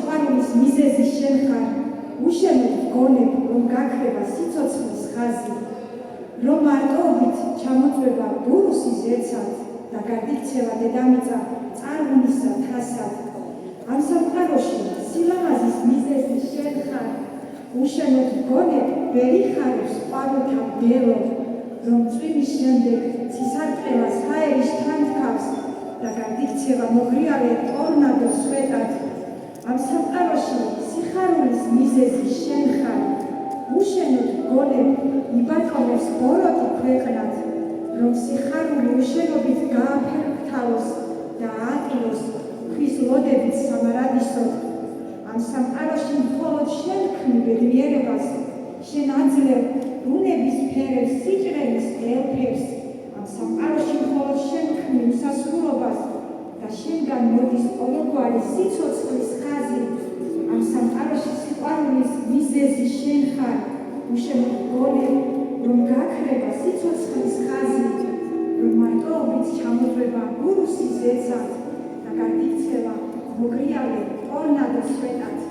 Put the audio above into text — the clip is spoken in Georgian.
სიყვარულის მიზეზი შენ ხარ, უშენოდ გონებ, რომ გაქრება სიცოცხლის ხაზი, რომ მარტოობით ჩამოწვება ბურუსი ზეცად და გარდიქცევა დედამიწა წარღვნისა თასად. ამ სამყაროში სილამაზის მიზეზი შენ ხარ, უშენოდ გონებ ვერ იხარებს ყვავილთა ბელო, რომ წვიმის შემდეგ ცისარტყელას ჰაერის თანთქავს და გარდიქცევა მოგრიალე ტორნადოს სვეტად. ამ სამყაროში სიხარულის მიზეზი შენ ხარ, უშენოდ გონებ იბატონებს ბოროტი ქვეყნად, რომ სიხარული უშენობით გააფერხთალოს და აატიროს ქვის ლოდებით სამარადისოდ. ამ სამყაროში მხოლოდ შენ ქმნი ბედნიერებას, შენ აძლევ ბუნების ფერებს, სიჭრელის ელფებს. ამ სამყაროში მხოლოდ შენ ქმნი უსასრულობას და შენგან მოდის ყოველგვარი სიცოცხლის ხაზი. ამ სამყაროში სიყვარულის მიზეზი შენ ხარ, უშენოდ გონებ, რომ გაქრება სიცოცხლის ხაზი, რომ მარტოობით ჩამოწვება ბურუსი ზეცად და გარდიქცევა მოგრიალე ტორნადოს სვეტად.